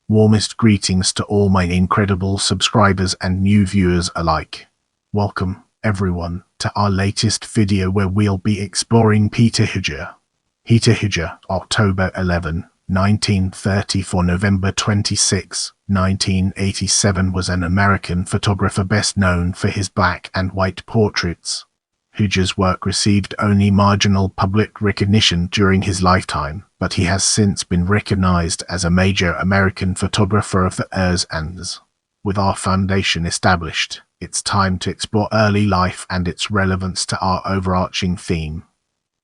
Warmest greetings to all my incredible subscribers and new viewers alike. Welcome, everyone, to our latest video where we'll be exploring Peter Hujar. Peter Hujar, October 11, 1934 November 26, 1987 was an American photographer best known for his black and white portraits. Hujar's work received only marginal public recognition during his lifetime, but he has since been recognized as a major American photographer of the eras and s. With our foundation established, it's time to explore early life and its relevance to our overarching theme.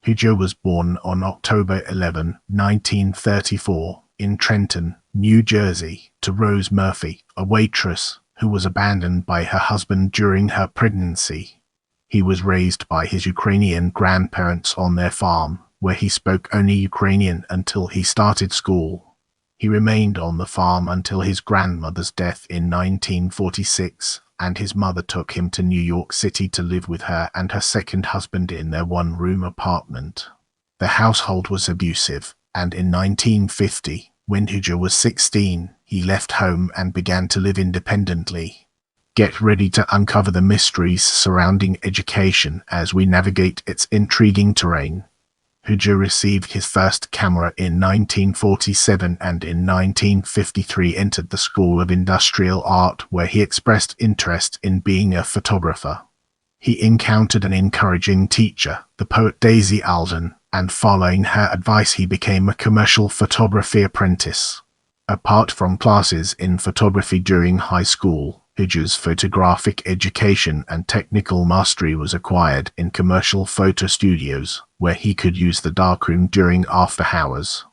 Hujar was born on October 11, 1934, in Trenton, New Jersey, to Rose Murphy, a waitress, who was abandoned by her husband during her pregnancy. He was raised by his Ukrainian grandparents on their farm, where he spoke only Ukrainian until he started school. He remained on the farm until his grandmother's death in 1946, and his mother took him to New York City to live with her and her second husband in their one-room apartment. The household was abusive, and in 1950, when Hujar was 16, he left home and began to live independently. Get ready to uncover the mysteries surrounding education as we navigate its intriguing terrain. Hujar received his first camera in 1947 and in 1953 entered the School of Industrial Art where he expressed interest in being a photographer. He encountered an encouraging teacher, the poet Daisy Alden, and following her advice he became a commercial photography apprentice. Apart from classes in photography during high school, Hujar's photographic education and technical mastery was acquired in commercial photo studios, where he could use the darkroom during after hours.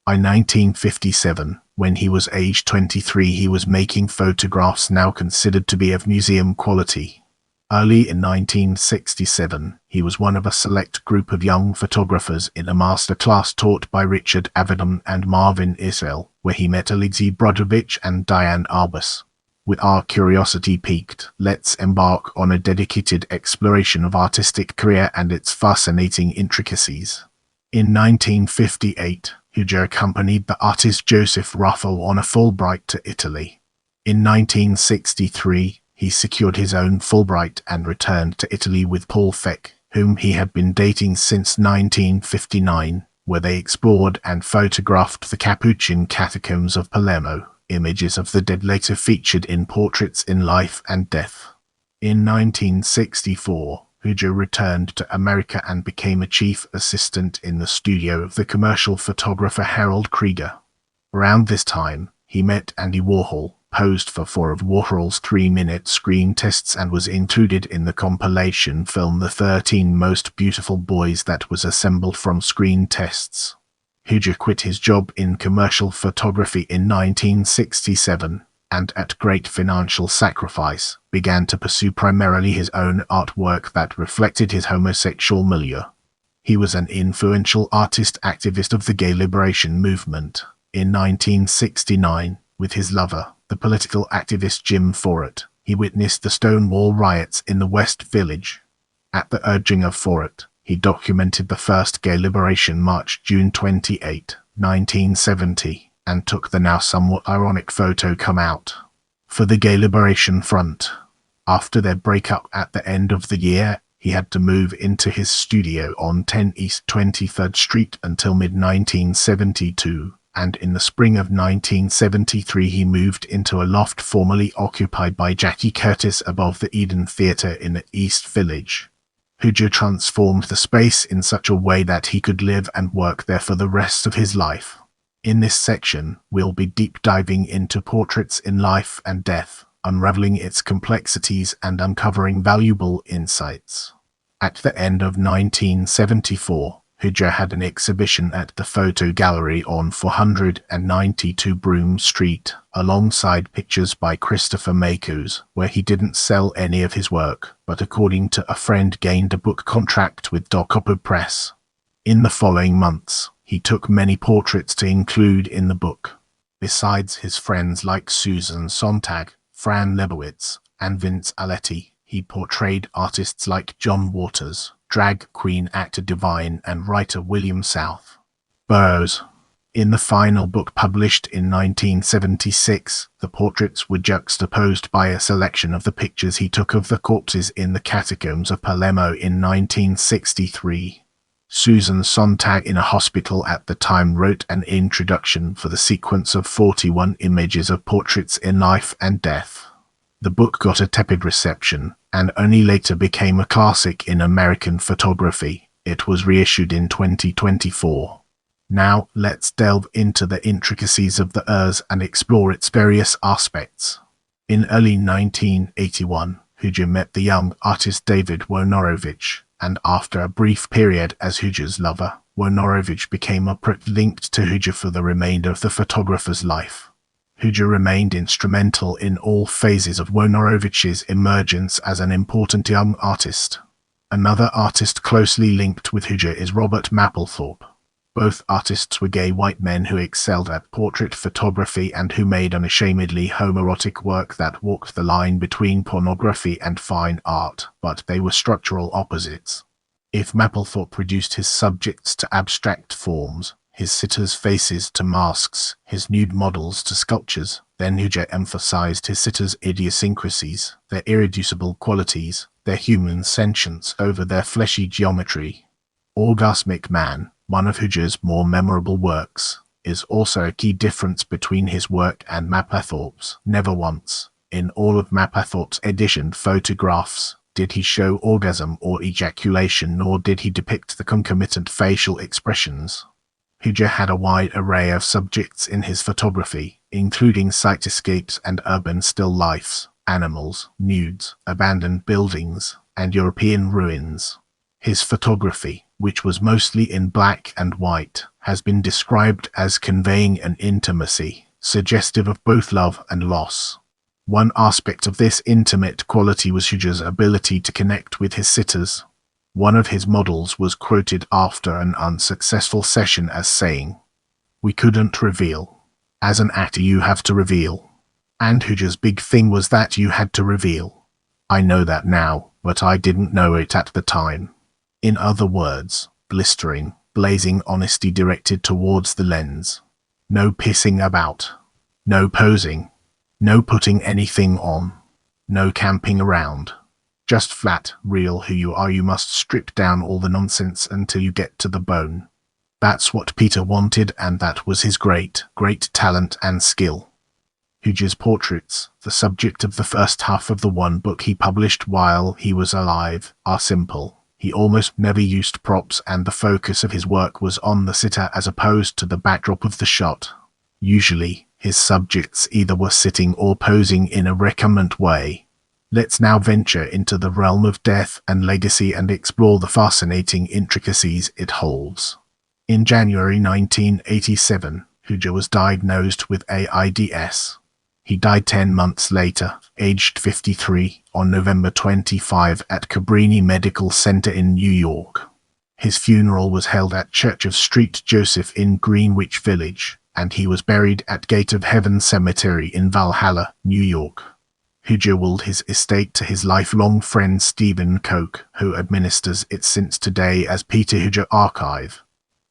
By 1957, when he was age 23, he was making photographs now considered to be of museum quality. Early in 1967, he was one of a select group of young photographers in a master class taught by Richard Avedon and Marvin Issel, where he met Alexei Brodovich and Diane Arbus. With our curiosity piqued, let's embark on a dedicated exploration of artistic career and its fascinating intricacies. In 1958, Hujar accompanied the artist Joseph Ruffel on a Fulbright to Italy. In 1963, he secured his own Fulbright and returned to Italy with Paul Feck, whom he had been dating since 1959, where they explored and photographed the Capuchin catacombs of Palermo. Images of the dead later featured in Portraits in Life and Death. In 1964, Hujar returned to America and became a chief assistant in the studio of the commercial photographer Harold Krieger. Around this time, he met Andy Warhol, posed for 4 of Warhol's 3-minute screen tests and was included in the compilation film The 13 Most Beautiful Boys that was assembled from screen tests. Hujar quit his job in commercial photography in 1967, and at great financial sacrifice, began to pursue primarily his own artwork that reflected his homosexual milieu. He was an influential artist activist of the gay liberation movement. In 1969, with his lover, the political activist Jim Foret, he witnessed the Stonewall riots in the West Village. At the urging of Foret, he documented the first gay liberation march June 28, 1970, and took the now somewhat ironic photo "Come Out" for the Gay Liberation Front. After their breakup at the end of the year, he had to move into his studio on 10 East 23rd Street until mid-1972, and in the spring of 1973 he moved into a loft formerly occupied by Jackie Curtis above the Eden Theatre in the East Village. Hujar transformed the space in such a way that he could live and work there for the rest of his life. In this section, we'll be deep diving into Portraits in Life and Death, unraveling its complexities and uncovering valuable insights. At the end of 1974, Hujar had an exhibition at the Photo Gallery on 492 Broome Street, alongside pictures by Christopher Makos, where he didn't sell any of his work, but according to a friend gained a book contract with Docopo Press. In the following months, he took many portraits to include in the book. Besides his friends like Susan Sontag, Fran Lebowitz, and Vince Aletti, he portrayed artists like John Waters, drag queen actor Divine, and writer William South. Burroughs. In the final book published in 1976, the portraits were juxtaposed by a selection of the pictures he took of the corpses in the catacombs of Palermo in 1963. Susan Sontag, in a hospital at the time, wrote an introduction for the sequence of 41 images of portraits in life and death. The book got a tepid reception, and only later became a classic in American photography. It was reissued in 2024. Now, let's delve into the intricacies of the Urs and explore its various aspects. In early 1981, Hujar met the young artist David Wojnarowicz, and after a brief period as Hujar's lover, Wojnarowicz became linked to Hujar for the remainder of the photographer's life. Hujar remained instrumental in all phases of Wojnarowicz's emergence as an important young artist. Another artist closely linked with Hujar is Robert Mapplethorpe. Both artists were gay white men who excelled at portrait photography and who made unashamedly homoerotic work that walked the line between pornography and fine art, but they were structural opposites. If Mapplethorpe reduced his subjects to abstract forms, his sitters' faces to masks, his nude models to sculptures, then Hujar emphasized his sitters' idiosyncrasies, their irreducible qualities, their human sentience over their fleshy geometry. Orgasmic Man, one of Hujar's more memorable works, is also a key difference between his work and Mapplethorpe's. Never once, in all of Mapplethorpe's editioned photographs, did he show orgasm or ejaculation, nor did he depict the concomitant facial expressions. Hujar had a wide array of subjects in his photography, including cityscapes and urban still lifes, animals, nudes, abandoned buildings, and European ruins. His photography, which was mostly in black and white, has been described as conveying an intimacy, suggestive of both love and loss. One aspect of this intimate quality was Hujar's ability to connect with his sitters. One of his models was quoted after an unsuccessful session as saying, "We couldn't reveal. As an actor you have to reveal." And Hujar's big thing was that you had to reveal. I know that now, but I didn't know it at the time. In other words, blistering, blazing honesty directed towards the lens. No pissing about. No posing. No putting anything on. No camping around. Just flat, real who you are. You must strip down all the nonsense until you get to the bone. That's what Peter wanted, and that was his great talent and skill. Hujar's portraits, the subject of the first half of the one book he published while he was alive, are simple. He almost never used props, and the focus of his work was on the sitter as opposed to the backdrop of the shot. Usually, his subjects either were sitting or posing in a recumbent way. Let's now venture into the realm of death and legacy and explore the fascinating intricacies it holds. In January 1987, Hujar was diagnosed with AIDS. He died 10 months later, aged 53, on November 25 at Cabrini Medical Center in New York. His funeral was held at Church of St. Joseph in Greenwich Village, and he was buried at Gate of Heaven Cemetery in Valhalla, New York. Hujar willed his estate to his lifelong friend Stephen Koch, who administers it since today as Peter Hujar Archive.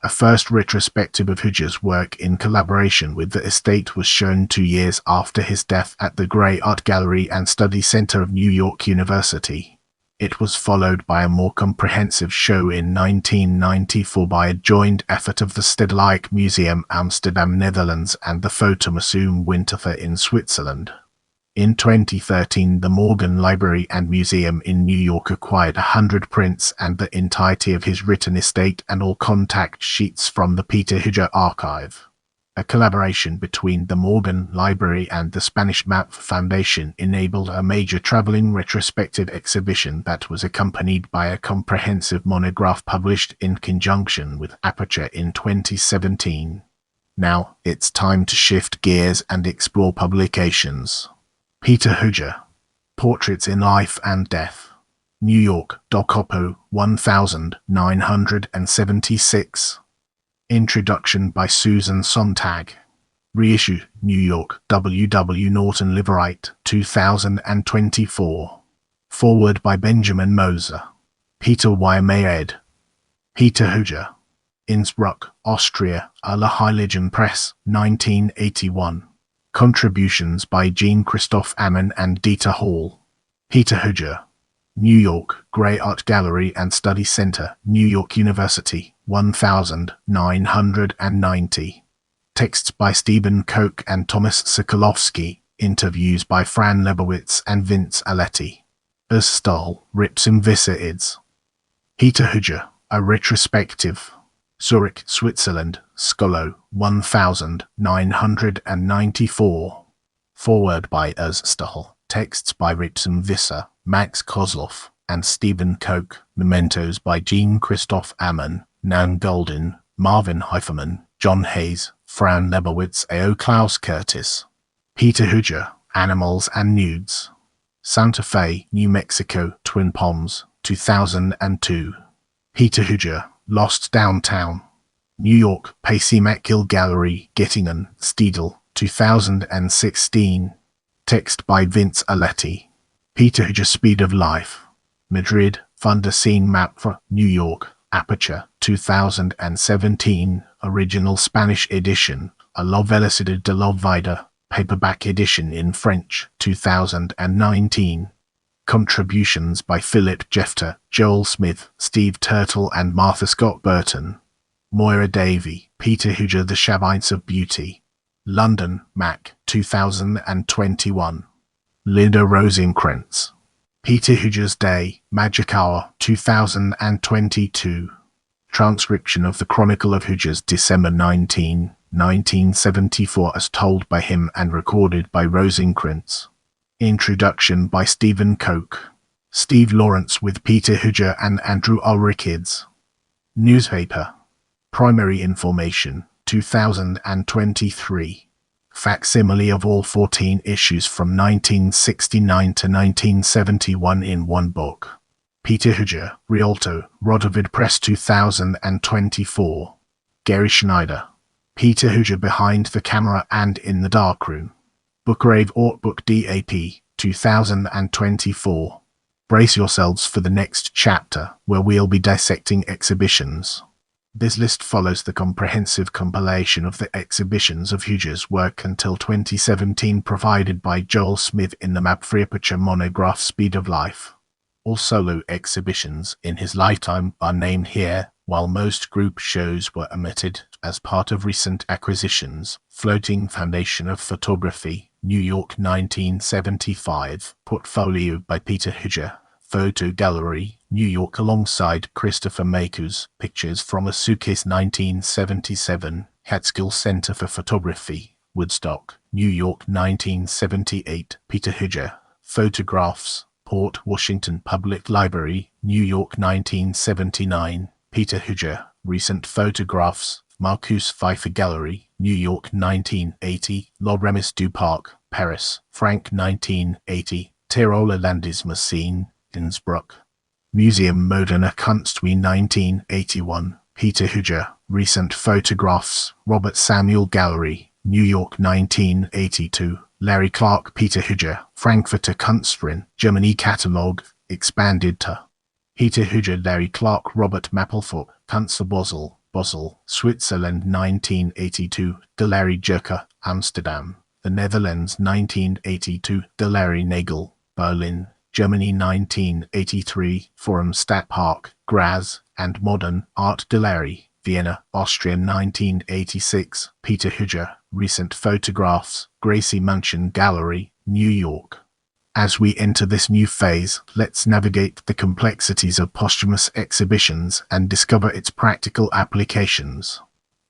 A first retrospective of Hujar's work in collaboration with the estate was shown 2 years after his death at the Gray Art Gallery and Study Center of New York University. It was followed by a more comprehensive show in 1994 by a joint effort of the Stedelijk Museum Amsterdam, Netherlands, and the Fotomuseum Winterthur in Switzerland. In 2013, the Morgan Library and Museum in New York acquired 100 prints and the entirety of his written estate and all contact sheets from the Peter Hujar Archive. A collaboration between the Morgan Library and the Spanish Map Foundation enabled a major traveling retrospective exhibition that was accompanied by a comprehensive monograph published in conjunction with Aperture in 2017. Now, it's time to shift gears and explore publications. Peter Hujar, Portraits in Life and Death. New York, Docoppo, 1976. Introduction by Susan Sontag. Reissue, New York, W. W. Norton Liverite, 2024. Foreword by Benjamin Moser. Peter Y. Mayed. Peter Hujar. Innsbruck, Austria, Allerheiligen Press, 1981. Contributions by Jean-Christophe Amann and Dieter Hall. Peter Hujar. New York, Gray Art Gallery and Study Center, New York University, 1990. Texts by Stephen Koch and Thomas Sokolowski. Interviews by Fran Lebowitz and Vince Aletti. Erstall, Rips im Visser ids. Peter Hujar, a retrospective. Zurich, Switzerland, Scolo, 1994. Foreword by Erstall. Texts by Rips im Visser, Max Kozloff, and Stephen Koch. Mementos by Jean-Christophe Amann, Nan Goldin, Marvin Heiferman, John Hayes, Fran Lebowitz, A.O. Klaus Curtis. Peter Hujar, Animals and Nudes. Santa Fe, New Mexico, Twin Palms, 2002. Peter Hujar, Lost Downtown. New York, Pacey McGill Gallery, Gittingen, Steedle, 2016. Text by Vince Aletti. Peter Hujar, Speed of Life. Madrid, Fundación Mapfre, New York, Aperture, 2017. Original Spanish edition, A la Velocidad de la Vida. Paperback edition in French, 2019. Contributions by Philip Jefter, Joel Smith, Steve Turtle and Martha Scott Burton. Moira Davey, Peter Hujar, The Shavines of Beauty. London, Mac, 2021. Linda Rosenkrantz. Peter Hujar's Day, Magic Hour, 2022. Transcription of the Chronicle of Hujar's December 1974 as told by him and recorded by Rosenkrantz. Introduction by Stephen Koch. Steve Lawrence with Peter Hujar and Andrew Ulrichids. Newspaper. Primary Information, 2023. Facsimile of all 14 issues from 1969 to 1971 in one book. Peter Hujar, Rialto, Rodovid Press, 2024. Gary Schneider. Peter Hujar, Behind the Camera and in the Darkroom. Bookrave Ortbook DAP, 2024. Brace yourselves for the next chapter, where we'll be dissecting exhibitions. This list follows the comprehensive compilation of the exhibitions of Hujar's work until 2017 provided by Joel Smith in the Mapfre Aperture monograph Speed of Life. All solo exhibitions in his lifetime are named here, while most group shows were omitted as part of recent acquisitions. Floating Foundation of Photography, New York, 1975. Portfolio by Peter Hujar. Photo Gallery, New York, alongside Christopher Makus. Pictures from a Suitcase, 1977. Catskill Center for Photography, Woodstock, New York, 1978. Peter Hujar. Photographs, Port Washington Public Library, New York, 1979. Peter Hujar. Recent Photographs, Marcus Pfeiffer Gallery, New York, 1980. La Remise du Parc, Paris, Frank, 1980. Tiroler Landesmuseum, Innsbruck. Museum Moderne Kunstwein, 1981. Peter Hujar. Recent Photographs, Robert Samuel Gallery, New York, 1982. Larry Clark. Peter Hujar. Frankfurter Kunstverein, Germany. Catalogue, expanded to Peter Hujar. Larry Clark. Robert Mapplethorpe. Kunstler Basel, Switzerland, 1982. De Larry Jerker, Amsterdam, the Netherlands, 1982. De Larry Nagel, Berlin, Germany, 1983. Forum Stadtpark, Graz, and Modern Art de Larry, Vienna, Austria, 1986. Peter Hujar. Recent Photographs, Gracie Mansion Gallery, New York. As we enter this new phase, let's navigate the complexities of posthumous exhibitions and discover its practical applications.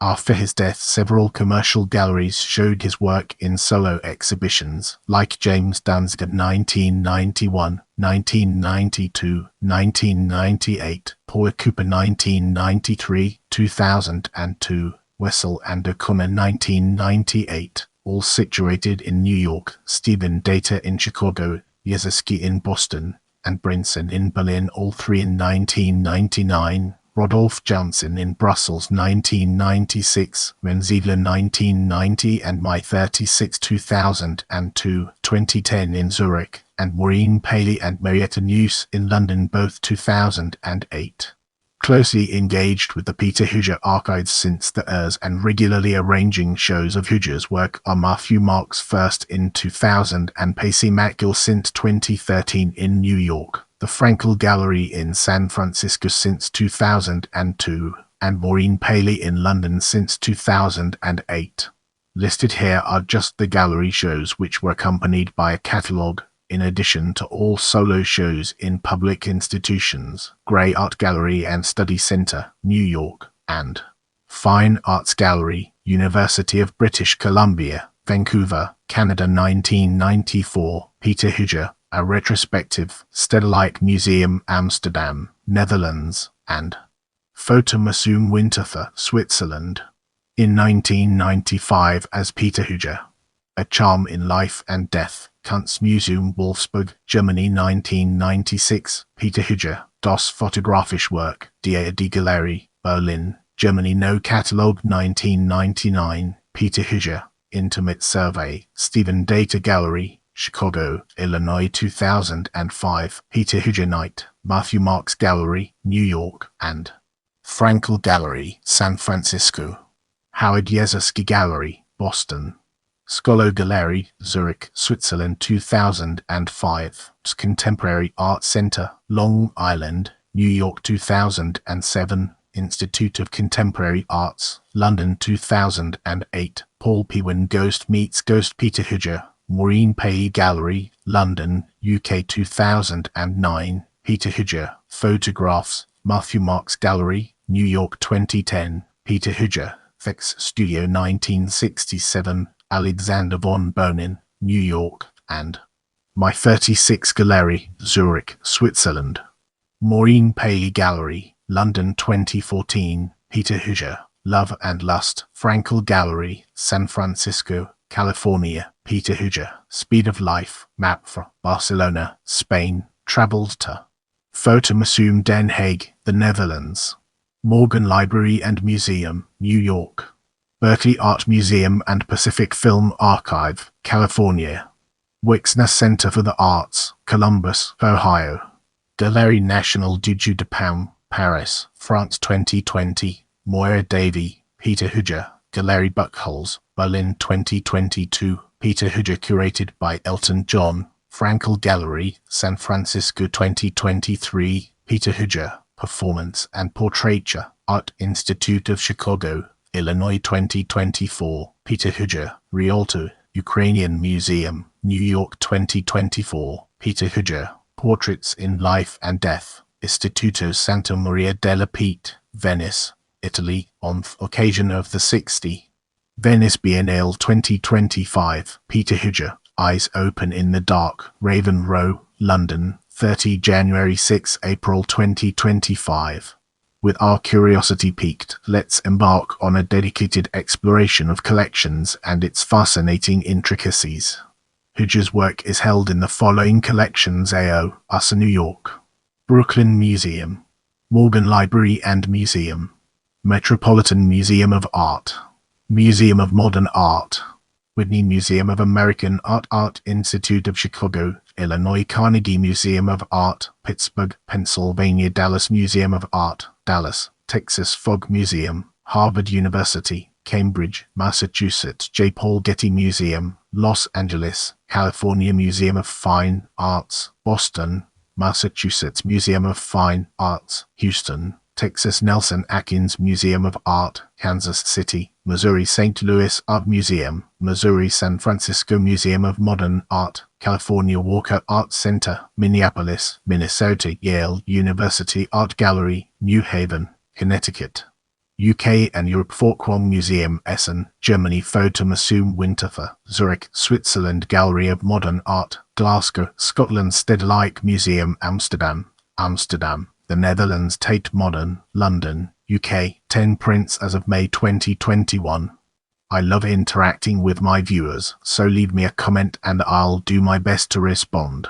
After his death, several commercial galleries showed his work in solo exhibitions, like James Danziger, 1991, 1992, 1998, Paul Cooper, 1993, 2002, Wessel and O'Connor, 1998. All situated in New York, Stephen Data in Chicago, Yezerski in Boston, and Brinson in Berlin, all three in 1999, Rodolphe Janssen in Brussels, 1996, Renziedler, 1990, and Mai 36, 2002, 2010 in Zurich, and Maureen Paley and Marietta News in London, both 2008. Closely engaged with the Peter Hujar archives since the years and regularly arranging shows of Hujar's work are Matthew Marks first in 2000 and Pacey McGill since 2013 in New York, the Frankel Gallery in San Francisco since 2002, and Maureen Paley in London since 2008. Listed here are just the gallery shows which were accompanied by a catalogue, in addition to all solo shows in public institutions, Grey Art Gallery and Study Centre, New York, and Fine Arts Gallery, University of British Columbia, Vancouver, Canada 1994, Peter Hujar, a retrospective, Stedelijk Museum, Amsterdam, Netherlands, and Fotomuseum Winterthur, Switzerland. In 1995 as Peter Hujar. A Charm in Life and Death, Kunstmuseum Wolfsburg, Germany 1996, Peter Hujar, Das Fotografische Werk, die Galerie, Berlin, Germany No Catalogue 1999, Peter Hujar, Intimate Survey, Stephen Data Gallery, Chicago, Illinois 2005, Peter Hujar Night, Matthew Marks Gallery, New York, and Frankel Gallery, San Francisco. Howard Yezerski Gallery, Boston. Skolo Gallery, Zurich, Switzerland 2005. Contemporary Art Center, Long Island, New York 2007. Institute of Contemporary Arts, London 2008. Paul Pewin Ghost Meets Ghost Peter Hujar, Maureen Paley Gallery, London, UK 2009. Peter Hujar, Photographs, Matthew Marks Gallery, New York 2010. Peter Hujar, Vex Studio 1967, Alexander von Bonin, New York, and My 36 Gallery, Zurich, Switzerland. Maureen Paley Gallery, London 2014, Peter Hujar, Love and Lust, Frankel Gallery, San Francisco, California, Peter Hujar, Speed of Life, Map for Barcelona, Spain, traveled to Fotomuseum Den Haag, the Netherlands. Morgan Library and Museum, New York. Berkeley Art Museum and Pacific Film Archive, California. Wixner Center for the Arts, Columbus, Ohio. Galerie Nationale du Jeu de Paume, Paris, France 2020. Moira Davy, Peter Hujar, Galerie Buchholz, Berlin 2022. Peter Hujar curated by Elton John, Frankel Gallery, San Francisco 2023. Peter Hujar, Performance and Portraiture, Art Institute of Chicago, Illinois 2024. Peter Hujar, Rialto, Ukrainian Museum, New York 2024. Peter Hujar, Portraits in Life and Death, Istituto Santa Maria della Pieta, Venice, Italy, on occasion of the 60th Venice Biennale 2025. Peter Hujar, Eyes Open in the Dark, Raven Row, London, 30 January 6 April 2025. With our curiosity piqued, let's embark on a dedicated exploration of collections and its fascinating intricacies. Hujar's work is held in the following collections: AO, USA, New York. Brooklyn Museum. Morgan Library and Museum. Metropolitan Museum of Art. Museum of Modern Art. Whitney Museum of American Art. Art Institute of Chicago, Illinois. Carnegie Museum of Art, Pittsburgh, Pennsylvania. Dallas Museum of Art, Dallas, Texas. Fogg Museum, Harvard University, Cambridge, Massachusetts. J. Paul Getty Museum, Los Angeles, California. Museum of Fine Arts, Boston, Massachusetts. Museum of Fine Arts, Houston, Texas. Nelson Atkins Museum of Art, Kansas City, Missouri. St. Louis Art Museum, Missouri. San Francisco Museum of Modern Art, California. Walker Art Center, Minneapolis, Minnesota. Yale University Art Gallery, New Haven, Connecticut. UK and Europe. Folkwang Museum, Essen, Germany. Fotomuseum Winterthur, Zurich, Switzerland. Gallery of Modern Art, Glasgow, Scotland. Stedelijk Museum, Amsterdam, Amsterdam, the Netherlands. Tate Modern, London, UK. 10 prints as of May 2021. I love interacting with my viewers, so leave me a comment and I'll do my best to respond.